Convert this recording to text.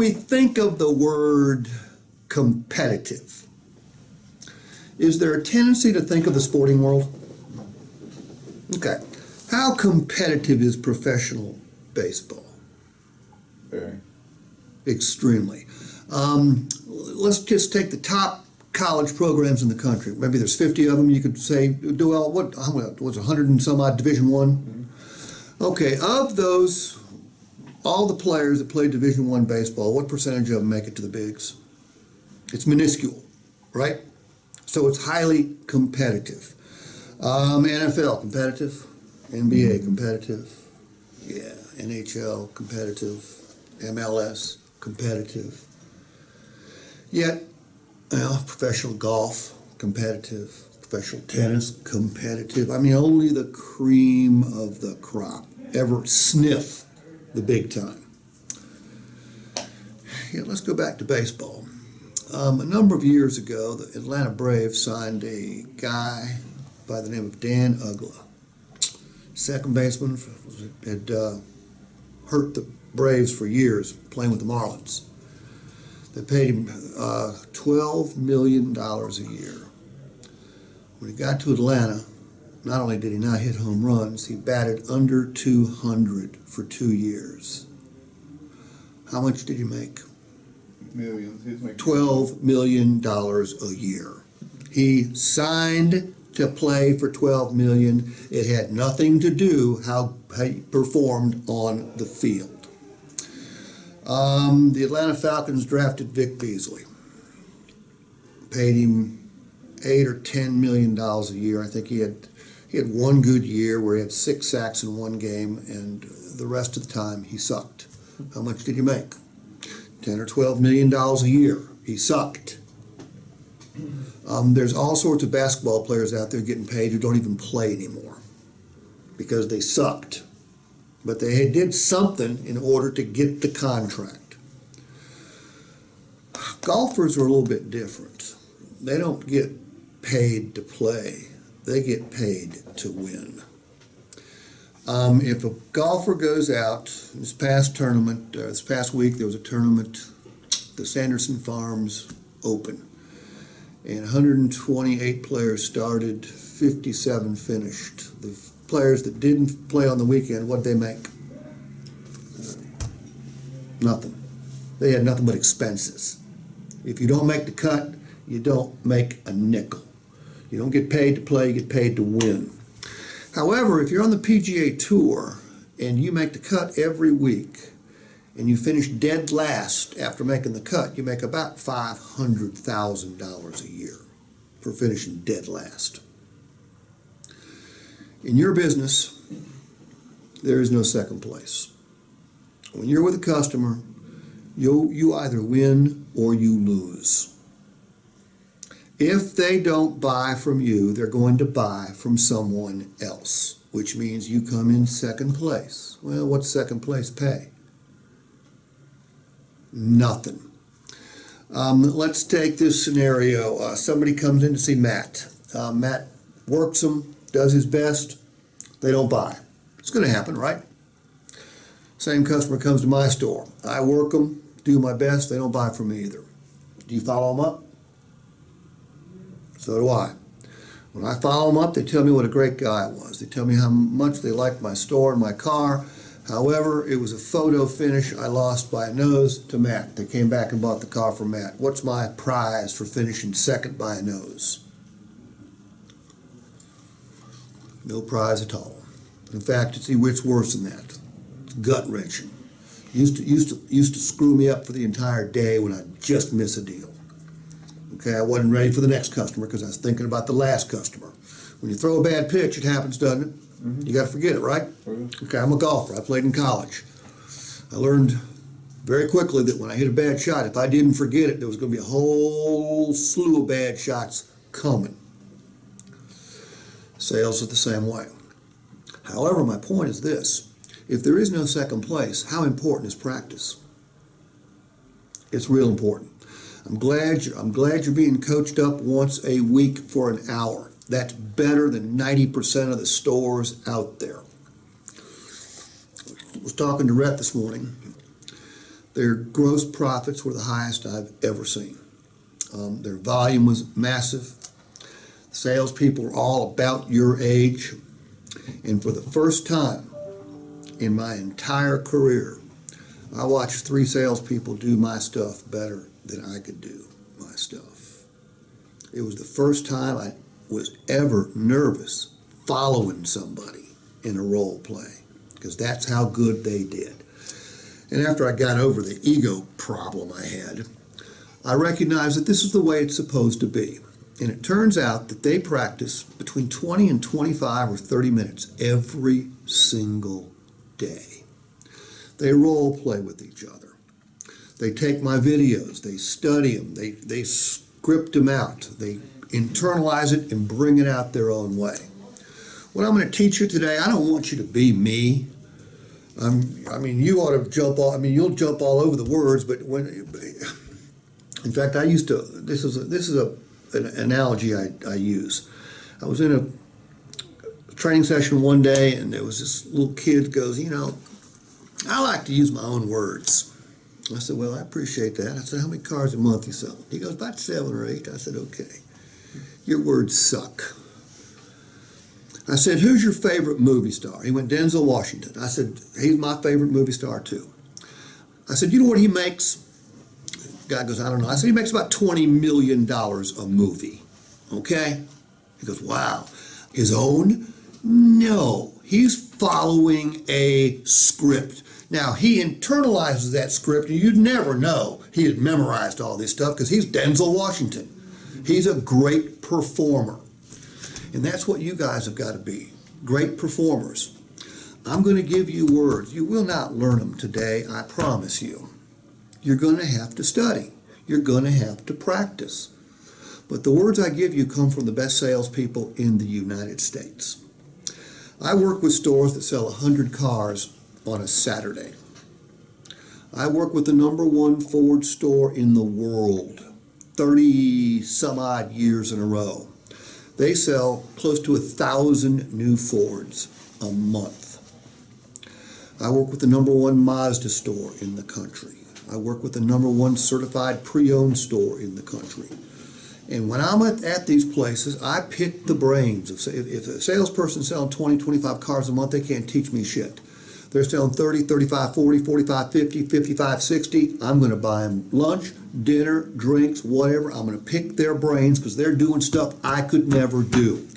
we think of the word competitive, is there a tendency to think of the sporting world? Okay. How competitive is professional baseball? Very. Extremely. Let's just take the top college programs in the country. Maybe there's 50 of them. You could say, well, what was 100 and some odd Division One? Okay, of those, all the players that play Division One baseball, what percentage of them make it to the bigs? It's minuscule, right? So it's highly competitive. NFL competitive, NBA competitive, yeah, NHL competitive, MLS competitive. Yet, professional golf competitive, professional tennis competitive. I mean, only the cream of the crop ever sniff the big time. Yeah, let's go back to baseball. A number of years ago, the Atlanta Braves signed a guy by the name of Dan Uggla. Second baseman, had hurt the Braves for years playing with the Marlins. They paid him $12 million a year. When he got to Atlanta, not only did he not hit home runs, he batted under 200 for 2 years. How much did he make? Millions. He's making $12 million a year. He signed to play for $12 million. It had nothing to do how he performed on the field. The Atlanta Falcons drafted Vic Beasley. Paid him $8 or $10 million a year. I think he had one good year where he had 6 sacks in one game, and the rest of the time he sucked. How much did he make? $10 or $12 million a year. He sucked. There's all sorts of basketball players out there getting paid who don't even play anymore because they sucked. But they did something in order to get the contract. Golfers are a little bit different. They don't get paid to play. They get paid to win. If a golfer goes out, this past week there was a tournament, the Sanderson Farms Open, and 128 players started, 57 finished. The players that didn't play on the weekend, what'd they make? Nothing. They had nothing but expenses. If you don't make the cut, you don't make a nickel. You don't get paid to play, you get paid to win. However, if you're on the PGA Tour and you make the cut every week and you finish dead last after making the cut, you make about $500,000 a year for finishing dead last. In your business, there is no second place. When you're with a customer, you either win or you lose. If they don't buy from you, they're going to buy from someone else, which means you come in second place. Well, what's second place pay? Nothing. Let's take this scenario. Somebody comes in to see Matt. Matt works them, does his best. They don't buy. It's going to happen, right? Same customer comes to my store. I work them, do my best. They don't buy from me either. Do you follow them up? So do I. When I follow them up, they tell me what a great guy I was. They tell me how much they liked my store and my car. However, it was a photo finish. I lost by a nose to Matt. They came back and bought the car from Matt. What's my prize for finishing second by a nose? No prize at all. In fact, it's worse than that. It's gut-wrenching. Used to screw me up for the entire day when I just miss a deal. Okay, I wasn't ready for the next customer because I was thinking about the last customer. When you throw a bad pitch, it happens, doesn't it? Mm-hmm. You got to forget it, right? Mm-hmm. Okay, I'm a golfer. I played in college. I learned very quickly that when I hit a bad shot, if I didn't forget it, there was going to be a whole slew of bad shots coming. Sales are the same way. However, my point is this. If there is no second place, how important is practice? It's real important. I'm glad you're being coached up once a week for an hour. That's better than 90% of the stores out there. I was talking to Rhett this morning. Their gross profits were the highest I've ever seen. Their volume was massive. Salespeople were all about your age. And for the first time in my entire career, I watched 3 salespeople do my stuff better than I could do my stuff. It was the first time I was ever nervous following somebody in a role play, because that's how good they did. And after I got over the ego problem I had, I recognized that this is the way it's supposed to be. And it turns out that they practice between 20 and 25 or 30 minutes every single day. They role play with each other. They take my videos, they study them, they script them out, they internalize it and bring it out their own way. What I'm going to teach you today, I don't want you to be me. I mean, you ought to jump all, you'll jump all over the words, but in fact, I used to, this is an analogy I use. I was in a training session one day, and there was this little kid goes, I like to use my own words. I said, well, I appreciate that. I said, how many cars a month you sell? He goes, about 7 or 8. I said, okay. Your words suck. I said, who's your favorite movie star? He went, Denzel Washington. I said, he's my favorite movie star too. I said, you know what he makes? Guy goes, I don't know. I said, he makes about $20 million a movie. Okay? He goes, wow. His own? No. He's following a script. Now, he internalizes that script, and you'd never know he had memorized all this stuff because he's Denzel Washington. He's a great performer. And that's what you guys have got to be, great performers. I'm going to give you words. You will not learn them today, I promise you. You're going to have to study. You're going to have to practice. But the words I give you come from the best salespeople in the United States. I work with stores that sell 100 cars on a Saturday. I work with the #1 Ford store in the world, 30 some odd years in a row. They sell close to 1,000 new Fords a month. I work with the #1 Mazda store in the country. I work with the #1 certified pre-owned store in the country. And when I'm at these places, I pick the brains. If a salesperson's selling 20, 25 cars a month, they can't teach me shit. They're selling 30, 35, 40, 45, 50, 55, 60. I'm going to buy them lunch, dinner, drinks, whatever. I'm going to pick their brains because they're doing stuff I could never do.